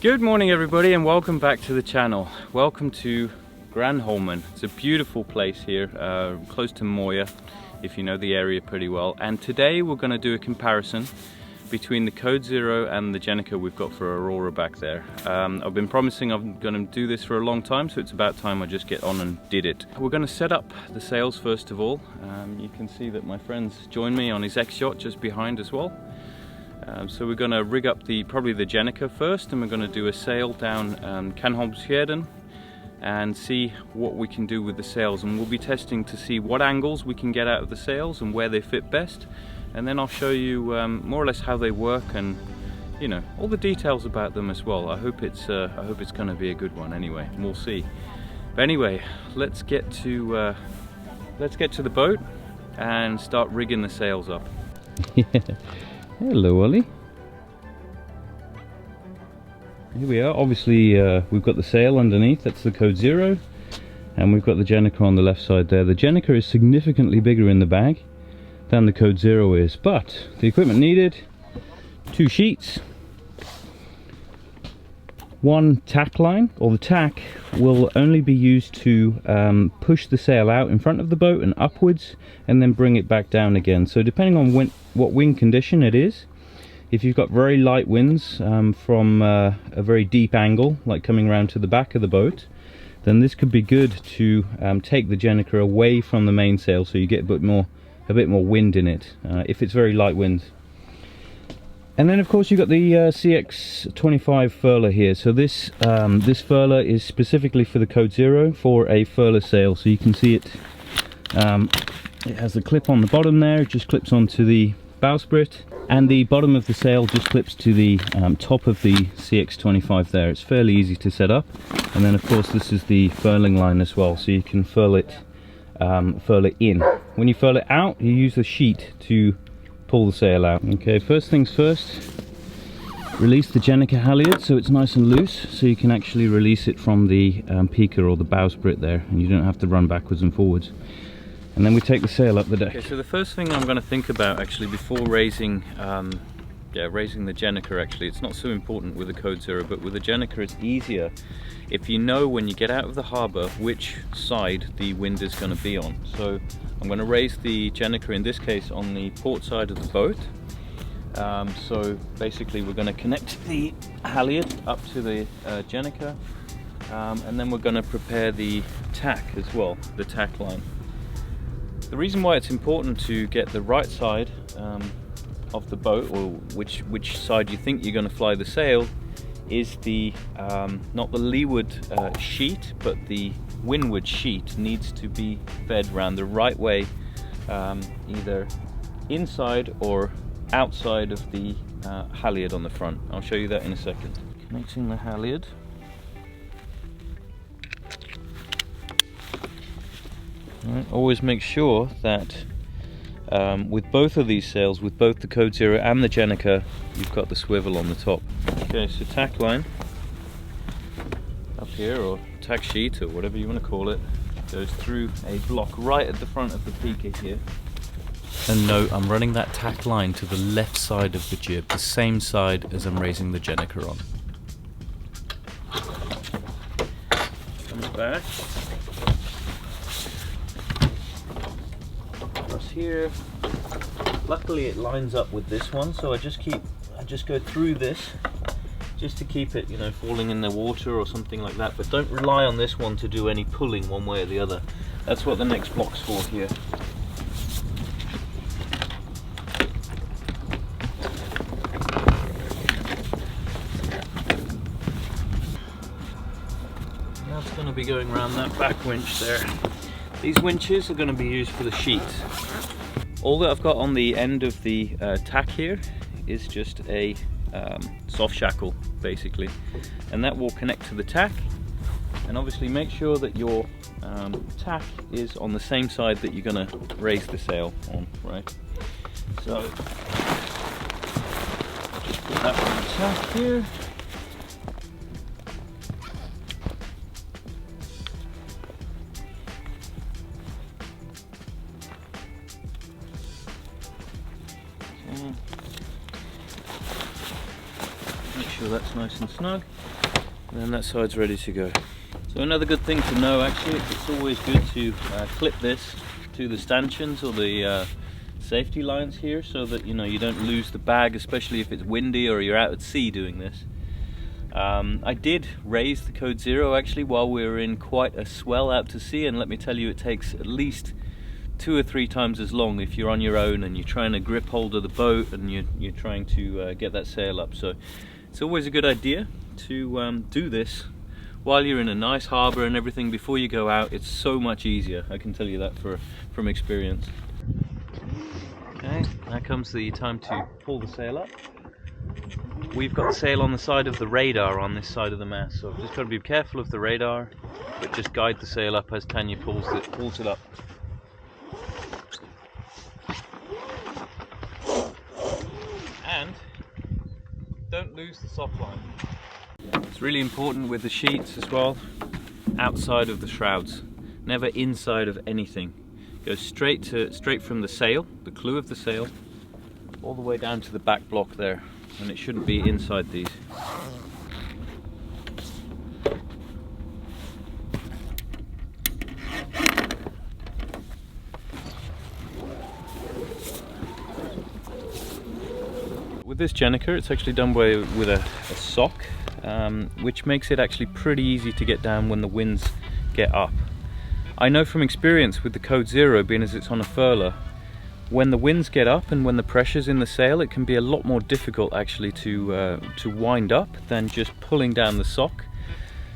Good morning everybody and welcome back to the channel. Welcome to Granholmen. It's a beautiful place here, close to Moya, if you know the area pretty well. And today we're going to do a comparison between the Code Zero and the Gennaker we've got for Aurora back there. I've been promising I'm going to do this for a long time, so it's about time I just get on and did it. We're going to set up the sails first of all. You can see that my friend's joined me on his X-yacht just behind as well. So we're going to rig up probably the Genaker first, and we're going to do a sail down Canholmsfjorden and see what we can do with the sails, and we'll be testing to see what angles we can get out of the sails and where they fit best, and then I'll show you more or less how they work and all the details about them as well. I hope it's going to be a good one anyway, and we'll see. But anyway, let's get to the boat and start rigging the sails up. Hello Ollie. Here we are. Obviously we've got the sail underneath, that's the Code Zero, and we've got the Gennaker on the left side there. The Gennaker is significantly bigger in the bag than the Code Zero is, but the equipment needed: 2 sheets, 1 tack line, or the tack will only be used to push the sail out in front of the boat and upwards and then bring it back down again. So depending on what wind condition it is, if you've got very light winds from a very deep angle, like coming around to the back of the boat, then this could be good to take the Gennaker away from the mainsail so you get a bit more wind in it if it's very light winds. And then of course you've got the CX25 furler here. So this furler is specifically for the Code Zero for a furler sail. So you can see it, it has the clip on the bottom there, it just clips onto the bowsprit, and the bottom of the sail just clips to the top of the CX25 there. It's fairly easy to set up. And then of course this is the furling line as well, so you can furl it in. When you furl it out, you use the sheet to pull the sail out. Okay, first things first, release the Gennaker halyard so it's nice and loose, so you can actually release it from the peaker or the bowsprit there, and you don't have to run backwards and forwards. And then we take the sail up the deck. Okay, so the first thing I'm going to think about actually before raising the Gennaker, actually it's not so important with the Code Zero, but with the Gennaker it's easier if you know when you get out of the harbour which side the wind is going to be on. So I'm going to raise the Gennaker in this case on the port side of the boat. So basically we're going to connect the halyard up to the Gennaker, and then we're going to prepare the tack as well, the tack line. The reason why it's important to get the right side of the boat, or which side you think you're going to fly the sail, is the not the leeward sheet, but the windward sheet needs to be fed round the right way, either inside or outside of the halyard on the front. I'll show you that in a second. Connecting the halyard. Right, always make sure that with both of these sails, with both the Code Zero and the Gennaker, you've got the swivel on the top. Okay, so tack line up here, or tack sheet, or whatever you want to call it, goes through a block right at the front of the peaker here. And note, I'm running that tack line to the left side of the jib, the same side as I'm raising the Gennaker on. Comes back. Here, luckily it lines up with this one, so I just go through this just to keep it, falling in the water or something like that, but don't rely on this one to do any pulling one way or the other. That's what the next block's for here. That's going to be going around that back winch there. These winches are going to be used for the sheets. All that I've got on the end of the tack here is just a soft shackle, basically, and that will connect to the tack. And obviously make sure that your tack is on the same side that you're going to raise the sail on, right? So just put that on the tack here. that's nice and snug. And then that side's ready to go. So another good thing to know actually, it's always good to clip this to the stanchions or the safety lines here, so that you don't lose the bag, especially if it's windy or you're out at sea doing this. I did raise the code 0 actually while we were in quite a swell out to sea, and let me tell you, it takes at least 2 or 3 times as long if you're on your own and you're trying to grip hold of the boat and you're trying to get that sail up. So it's always a good idea to do this while you're in a nice harbour and everything before you go out. It's so much easier, I can tell you that from experience. Okay, now comes the time to pull the sail up. We've got the sail on the side of the radar on this side of the mast, so just got to be careful of the radar, but just guide the sail up as Tanya pulls it up. And don't lose the soft line. It's really important with the sheets as well, outside of the shrouds, never inside of anything. Go straight from the sail, the clew of the sail, all the way down to the back block there, and it shouldn't be inside these. With this Gennaker, it's actually done with a sock, which makes it actually pretty easy to get down when the winds get up. I know from experience with the code 0, being as it's on a furler, when the winds get up and when the pressure's in the sail, it can be a lot more difficult actually to wind up than just pulling down the sock.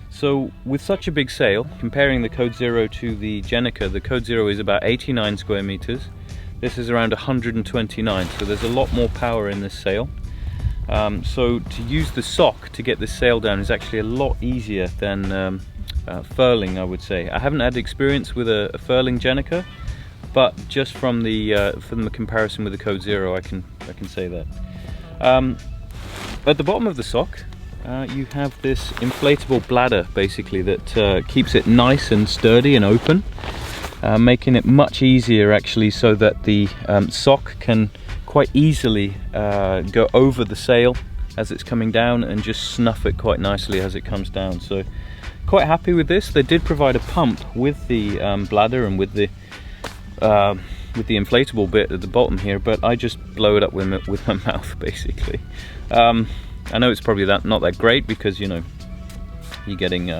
So with such a big sail, comparing the code 0 to the Genaker, the code 0 is about 89 square meters. This is around 129, so there's a lot more power in this sail. So to use the sock to get this sail down is actually a lot easier than furling, I would say. I haven't had experience with a furling Gennaker, but just from the comparison with the code 0, I can say that. At the bottom of the sock, you have this inflatable bladder, basically, that keeps it nice and sturdy and open, making it much easier actually, so that the sock can quite easily go over the sail as it's coming down and just snuff it quite nicely as it comes down. So quite happy with this. They did provide a pump with the bladder and with the inflatable bit at the bottom here, but I just blow it up with my mouth basically. I know it's probably not that great, because you're getting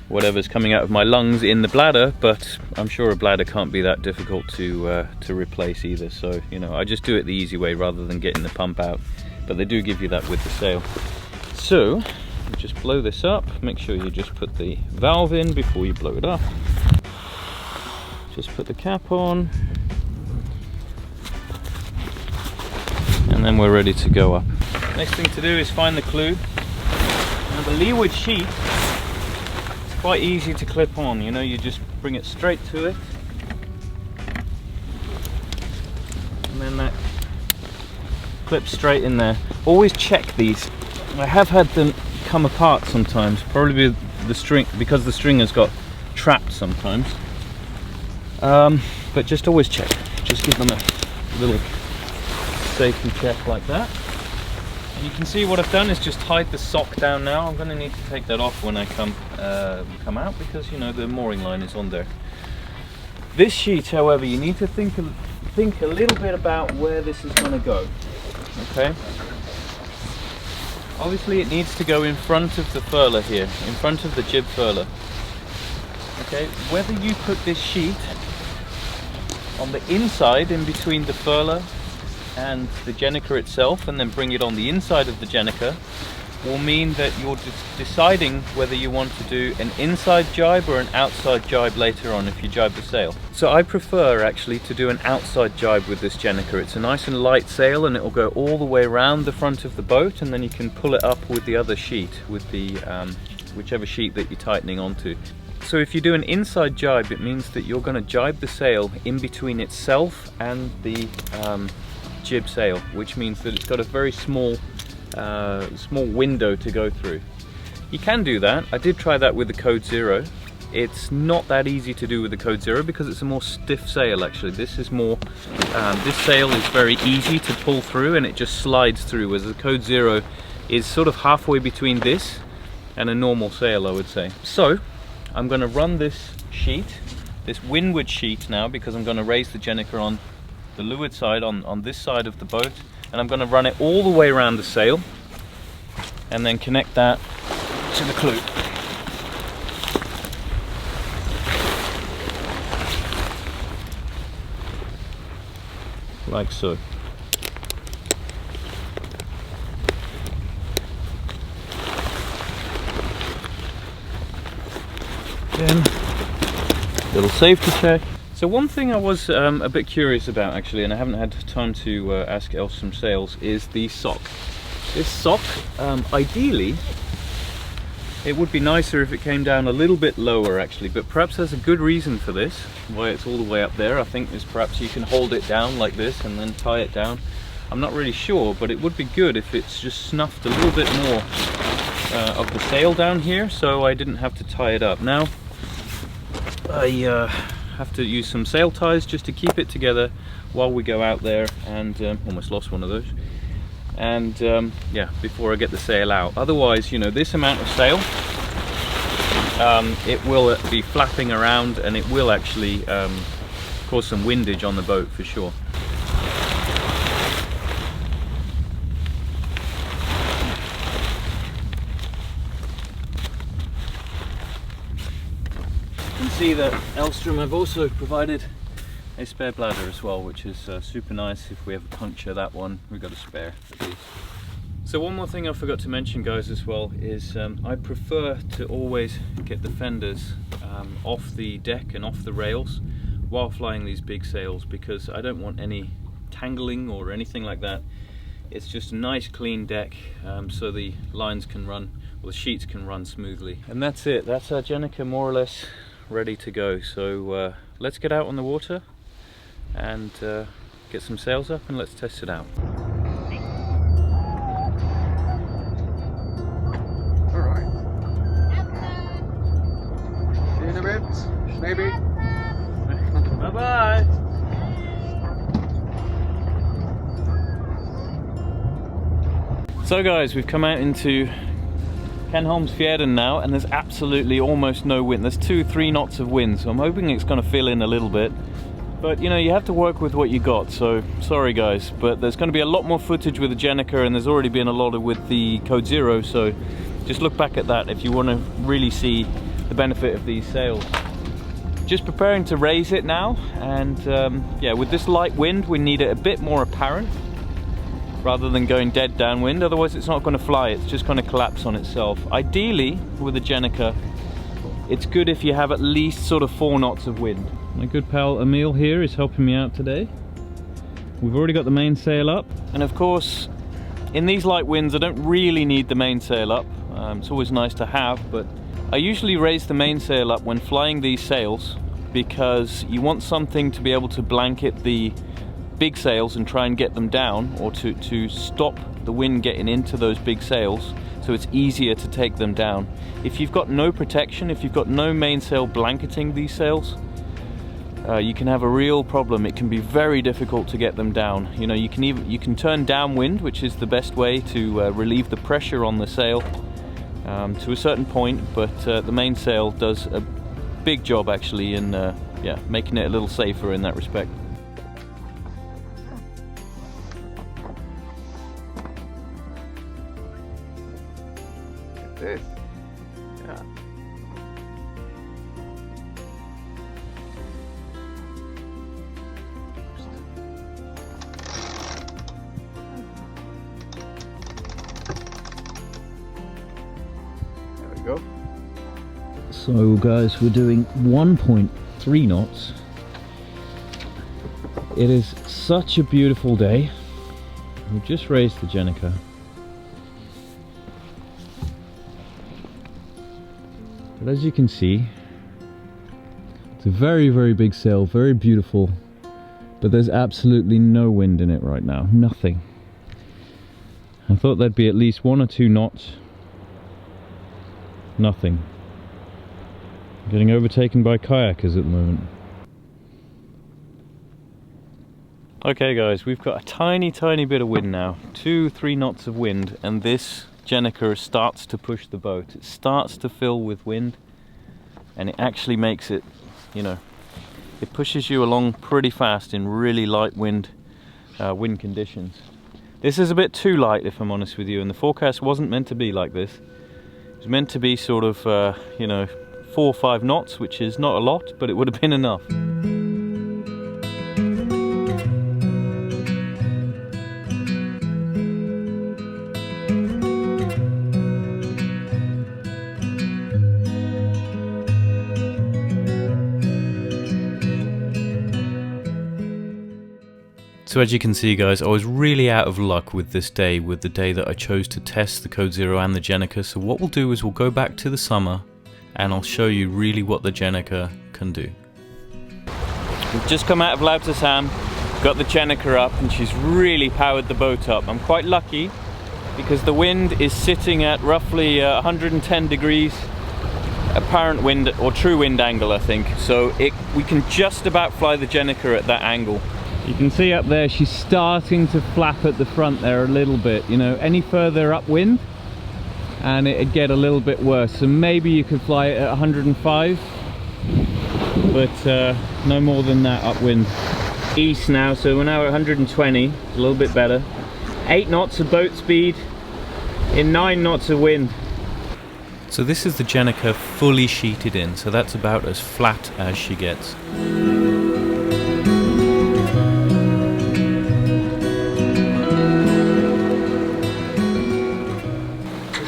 whatever's coming out of my lungs in the bladder, but I'm sure a bladder can't be that difficult to replace either. So I just do it the easy way rather than getting the pump out, but they do give you that with the sail. So you just blow this up, make sure you just put the valve in before you blow it up. Just put the cap on, and then we're ready to go up. Next thing to do is find the clew. Now the leeward sheet, it's quite easy to clip on, you just bring it straight to it, and then that clips straight in there. Always check these. I have had them come apart sometimes, probably with the string, because the string has got trapped sometimes. But just always check. Just give them a little safety check like that. And you can see what I've done is just tied the sock down now. I'm going to need to take that off when I come out, because the mooring line is on there. This sheet, however, you need to think a little bit about where this is going to go. Okay. Obviously, it needs to go in front of the furler here, in front of the jib furler. Okay. Whether you put this sheet on the inside, in between the furler and the Gennaker itself, and then bring it on the inside of the Gennaker, will mean that you're deciding whether you want to do an inside jibe or an outside jibe later on if you jibe the sail. So I prefer actually to do an outside jibe with this Gennaker. It's a nice and light sail, and it will go all the way around the front of the boat, and then you can pull it up with the other sheet, with the whichever sheet that you're tightening onto. So if you do an inside jibe, it means that you're going to jibe the sail in between itself and the jib sail, which means that it's got a very small window to go through. You can do that. I did try that with the code 0. It's not that easy to do with the code 0 because it's a more stiff sail actually. This is more, this sail is very easy to pull through and it just slides through, whereas the code 0 is sort of halfway between this and a normal sail, I would say. So I'm going to run this sheet, this windward sheet now, because I'm going to raise the Gennaker on the leeward side, on this side of the boat, and I'm going to run it all the way around the sail and then connect that to the clew. Like so. Then, little safety check. So one thing I was a bit curious about actually, and I haven't had time to ask Elvstrøm Sails, is the sock. This sock, ideally, it would be nicer if it came down a little bit lower actually, but perhaps there's a good reason for this, why it's all the way up there. I think is perhaps you can hold it down like this and then tie it down. I'm not really sure, but it would be good if it's just snuffed a little bit more of the sail down here, so I didn't have to tie it up. Now, I have to use some sail ties just to keep it together while we go out there, and almost lost one of those. And yeah, before I get the sail out. Otherwise, you know, this amount of sail, it will be flapping around and it will actually cause some windage on the boat for sure. You can see that Elvstrøm have also provided a spare bladder as well, which is super nice. If we ever puncture that one, we've got a spare at least. So one more thing I forgot to mention, guys, as well, is I prefer to always get the fenders off the deck and off the rails while flying these big sails, because I don't want any tangling or anything like that. It's just a nice clean deck, so the lines can run, or the sheets can run smoothly. And that's it. That's our Gennaker more or less ready to go. So let's get out on the water and get some sails up and let's test it out. Alright. See you in a bit, maybe. Bye bye. So guys, we've come out into Gennaker now, and there's absolutely almost no wind. There's 2-3 knots of wind, so I'm hoping it's going to fill in a little bit. But you know, you have to work with what you got, so sorry guys, but there's going to be a lot more footage with the Gennaker, and there's already been a lot of with the Code Zero, so just look back at that if you want to really see the benefit of these sails. Just preparing to raise it now, and yeah, with this light wind we need it a bit more apparent rather than going dead downwind, otherwise it's not going to fly, it's just going to collapse on itself. Ideally with the Gennaker, it's good if you have at least sort of 4 knots of wind. My good pal Emil here is helping me out today. We've already got the mainsail up, and of course in these light winds I don't really need the mainsail up. It's always nice to have, but I usually raise the mainsail up when flying these sails because you want something to be able to blanket the big sails and try and get them down, or to stop the wind getting into those big sails, so it's easier to take them down. If you've got no protection, if you've got no mainsail blanketing these sails, you can have a real problem. It can be very difficult to get them down. You know, you can turn downwind, which is the best way to relieve the pressure on the sail to a certain point, but the mainsail does a big job actually in yeah, making it a little safer in that respect. This. Yeah. There we go. So guys, we're doing 1.3 knots. It is such a beautiful day. We've just raised the Gennaker. But as you can see, it's a very, very big sail, very beautiful, but there's absolutely no wind in it right now, nothing. I thought there'd be at least 1 or 2 knots. Nothing. I'm getting overtaken by kayakers at the moment. Okay guys, we've got a tiny bit of wind now, 2-3 knots of wind, and this Gennaker starts to push the boat. It starts to fill with wind, and it actually makes it, you know, it pushes you along pretty fast in really light wind conditions. This is a bit too light, if I'm honest with you, and the forecast wasn't meant to be like this. It was meant to be sort of, you know, 4 or 5 knots, which is not a lot, but it would have been enough. So as you can see, guys, I was really out of luck with this day, with the day that I chose to test the Code Zero and the Gennaker. So what we'll do is we'll go back to the summer and I'll show you really what the Gennaker can do. We've just come out of Elvstrøm, got the Gennaker up, and she's really powered the boat up. I'm quite lucky because the wind is sitting at roughly 110 degrees apparent wind or true wind angle, I think. So we can just about fly the Gennaker at that angle. You can see up there she's starting to flap at the front there a little bit. You know, any further upwind and it'd get a little bit worse. So maybe you could fly it at 105, but no more than that upwind. East now, so we're now at 120, a little bit better. 8 knots of boat speed in 9 knots of wind. So this is the Gennaker fully sheeted in, so that's about as flat as she gets.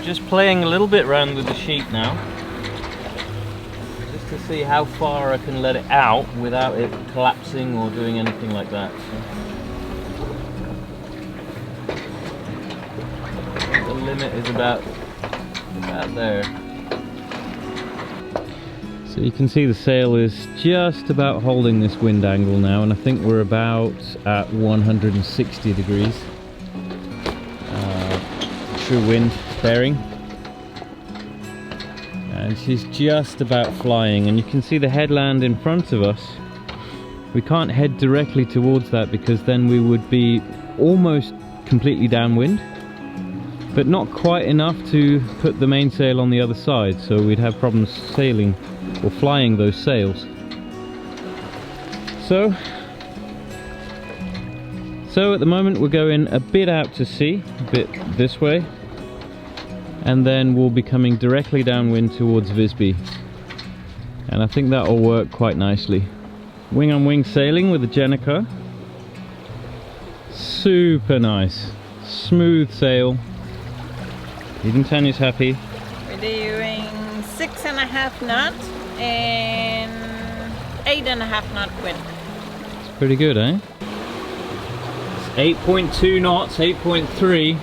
Just playing a little bit around with the sheet now, just to see how far I can let it out without it collapsing or doing anything like that. So the limit is about there. So you can see the sail is just about holding this wind angle now, and I think we're about at 160 degrees. True wind bearing, and she's just about flying, and you can see the headland in front of us. We can't head directly towards that because then we would be almost completely downwind, but not quite enough to put the mainsail on the other side, so we'd have problems sailing or flying those sails. So at the moment we're going a bit out to sea, a bit this way, and then we'll be coming directly downwind towards Visby, and I think that will work quite nicely. Wing on wing sailing with the Gennaker. Super nice, smooth sail. Even Tanya's happy. We're doing 6.5 knots and 8.5 knot wind. It's pretty good, eh? 8.2 knots, 8.3.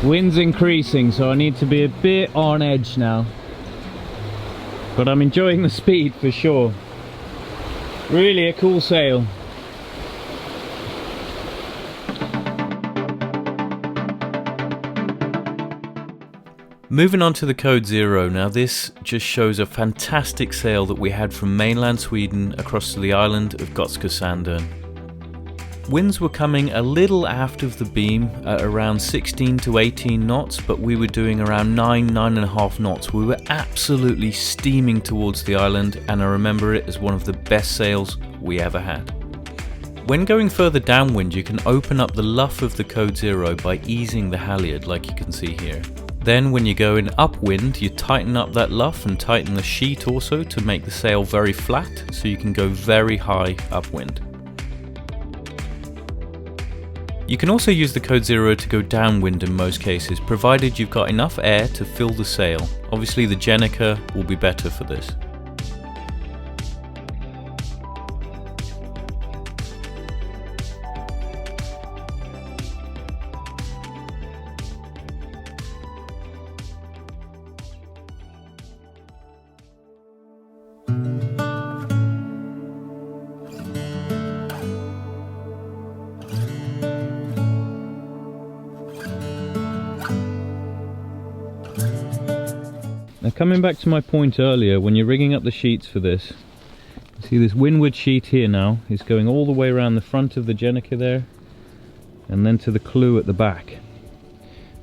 Wind's increasing, so I need to be a bit on edge now. But I'm enjoying the speed for sure. Really a cool sail. Moving on to the Code Zero. Now this just shows a fantastic sail that we had from mainland Sweden across to the island of Gotska Sandön. Winds were coming a little aft of the beam at around 16 to 18 knots, but we were doing around 9.5 knots. We were absolutely steaming towards the island, and I remember it as one of the best sails we ever had. When going further downwind, you can open up the luff of the Code Zero by easing the halyard, like you can see here. Then when you're going upwind, you tighten up that luff and tighten the sheet also to make the sail very flat, so you can go very high upwind. You can also use the Code Zero to go downwind in most cases, provided you've got enough air to fill the sail. Obviously the Gennaker will be better for this. Now coming back to my point earlier, when you're rigging up the sheets for this, you see this windward sheet here now is going all the way around the front of the Gennaker there, and then to the clew at the back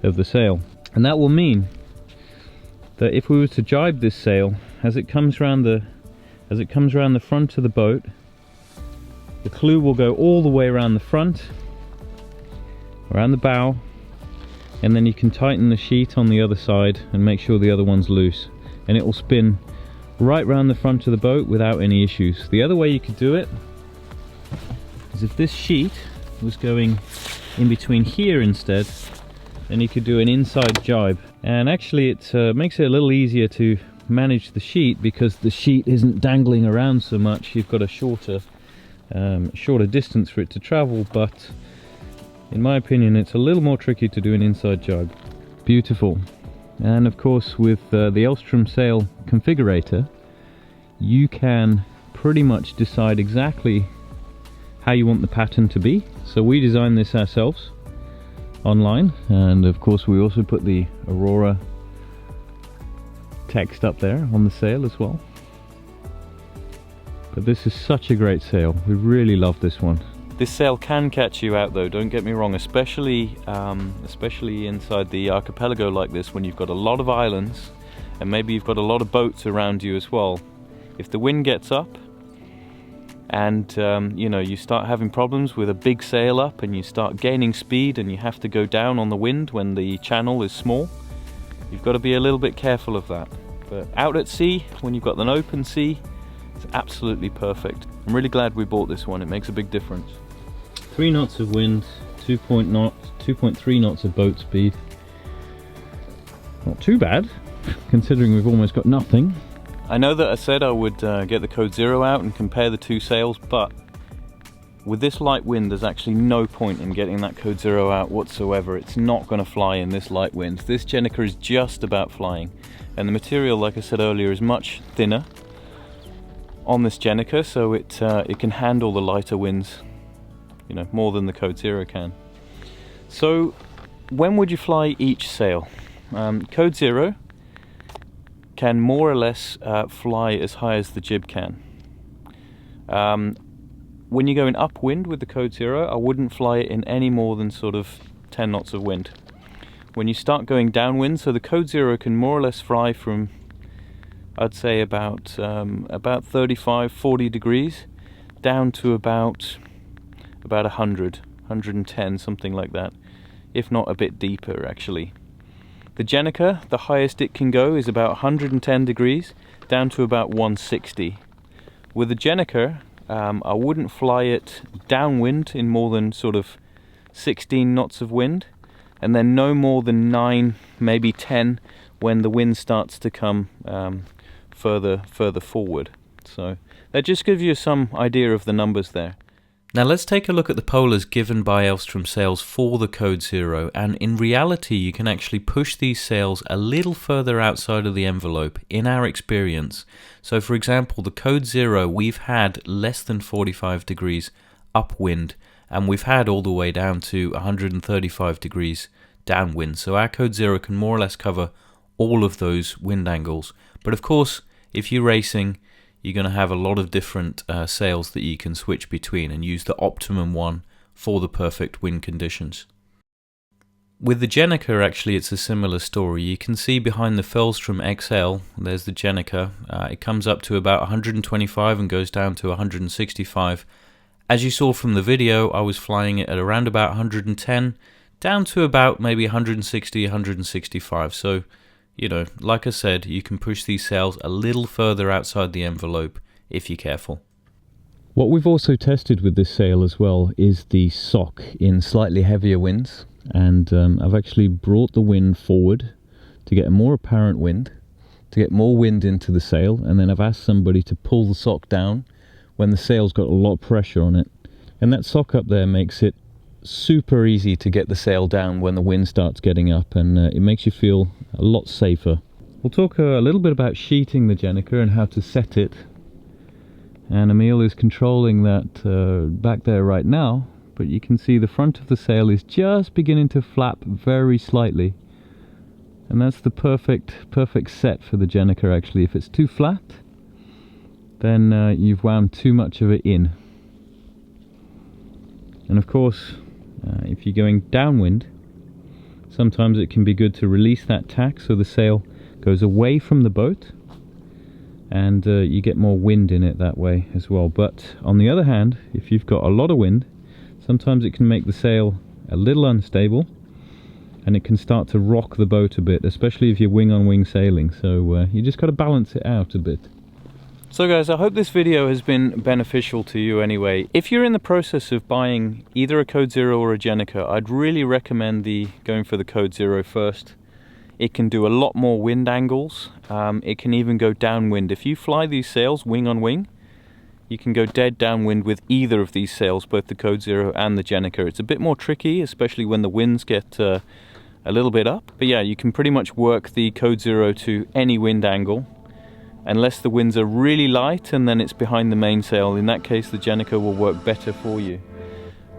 of the sail. And that will mean that if we were to jibe this sail as it comes around the front of the boat, the clew will go all the way around the front, around the bow, and then you can tighten the sheet on the other side and make sure the other one's loose, and it will spin right round the front of the boat without any issues. The other way you could do it is if this sheet was going in between here instead, then you could do an inside jibe, and actually it makes it a little easier to manage the sheet because the sheet isn't dangling around so much. You've got a shorter distance for it to travel, but in my opinion it's a little more tricky to do an inside jibe. Beautiful. And of course with the Elvstrøm sail configurator, you can pretty much decide exactly how you want the pattern to be. So we designed this ourselves online, and of course we also put the Aurora text up there on the sail as well. But this is such a great sail. We really love this one. This sail can catch you out though, don't get me wrong, especially inside the archipelago like this, when you've got a lot of islands and maybe you've got a lot of boats around you as well. If the wind gets up and you know, you start having problems with a big sail up and you start gaining speed and you have to go down on the wind when the channel is small, you've got to be a little bit careful of that. But out at sea, when you've got an open sea, it's absolutely perfect. I'm really glad we bought this one, it makes a big difference. 3 knots of wind, 2.3 knots of boat speed. Not too bad, considering we've almost got nothing. I know that I said I would get the Code Zero out and compare the two sails, but with this light wind there's actually no point in getting that Code Zero out whatsoever. It's not going to fly in this light wind. This Gennaker is just about flying, and the material, like I said earlier, is much thinner on this Gennaker, so it can handle the lighter winds, you know, more than the Code Zero can. So when would you fly each sail? Code Zero can more or less fly as high as the jib can. When you're going upwind with the Code Zero, I wouldn't fly it in any more than sort of 10 knots of wind. When you start going downwind, so the Code Zero can more or less fly from, I'd say about 35-40 degrees down to about 100, 110, something like that, if not a bit deeper actually. The Genaker, the highest it can go is about 110 degrees down to about 160. With the Genaker, I wouldn't fly it downwind in more than sort of 16 knots of wind, and then no more than 9, maybe 10 when the wind starts to come further forward. So that just gives you some idea of the numbers there. Now let's take a look at the polars given by Elvstrøm sails for the Code Zero, and in reality you can actually push these sails a little further outside of the envelope in our experience. So for example, the Code Zero, we've had less than 45 degrees upwind, and we've had all the way down to 135 degrees downwind. So our Code Zero can more or less cover all of those wind angles. But of course, if you're racing, you're going to have a lot of different sails that you can switch between and use the optimum one for the perfect wind conditions. With the Genaker, actually, it's a similar story. You can see behind the Elvstrøm XL, there's the Genaker. It comes up to about 125 and goes down to 165. As you saw from the video, I was flying it at around about 110, down to about maybe 160, 165. So, you know, like I said, you can push these sails a little further outside the envelope if you're careful. What we've also tested with this sail as well is the sock in slightly heavier winds, and I've actually brought the wind forward to get a more apparent wind, to get more wind into the sail, and then I've asked somebody to pull the sock down when the sail's got a lot of pressure on it. And that sock up there makes it super easy to get the sail down when the wind starts getting up, and it makes you feel a lot safer. We'll talk a little bit about sheeting the Genaker and how to set it, and Emil is controlling that back there right now, but you can see the front of the sail is just beginning to flap very slightly, and that's the perfect set for the Genaker actually. If it's too flat, then you've wound too much of it in. And of course, if you're going downwind, sometimes it can be good to release that tack so the sail goes away from the boat, and you get more wind in it that way as well. But on the other hand, if you've got a lot of wind, sometimes it can make the sail a little unstable, and it can start to rock the boat a bit, especially if you're wing-on-wing sailing. So you just got to balance it out a bit. So guys, I hope this video has been beneficial to you anyway. If you're in the process of buying either a Code Zero or a Gennaker, I'd really recommend going for the Code Zero first. It can do a lot more wind angles. It can even go downwind. If you fly these sails wing on wing, you can go dead downwind with either of these sails, both the Code Zero and the Gennaker. It's a bit more tricky, especially when the winds get a little bit up. But yeah, you can pretty much work the Code Zero to any wind angle, unless the winds are really light and then it's behind the mainsail. In that case, the Gennaker will work better for you.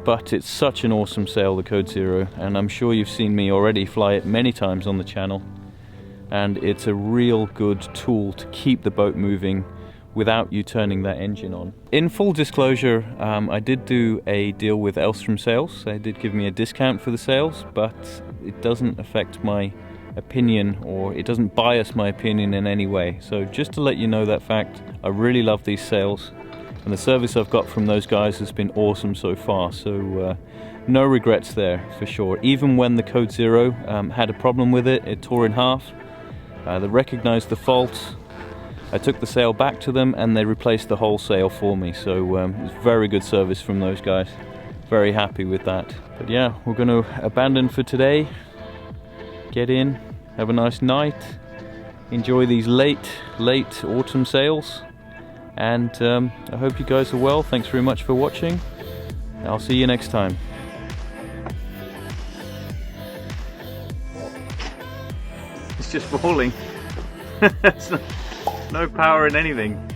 But it's such an awesome sail, the Code Zero, and I'm sure you've seen me already fly it many times on the channel. And it's a real good tool to keep the boat moving without you turning that engine on. In full disclosure, I did do a deal with Elvstrøm sails. They did give me a discount for the sails, but it doesn't affect my opinion, or it doesn't bias my opinion in any way. So just to let you know that fact, I really love these sails, and the service I've got from those guys has been awesome so far. So no regrets there for sure. Even when the Code Zero had a problem with it, it tore in half. They recognized the fault. I took the sail back to them and they replaced the whole sail for me. So it was very good service from those guys. Very happy with that. But yeah, we're going to abandon for today. Get in, have a nice night, enjoy these late autumn sails, and I hope you guys are well. Thanks very much for watching. I'll see you next time. It's just falling. No power in anything.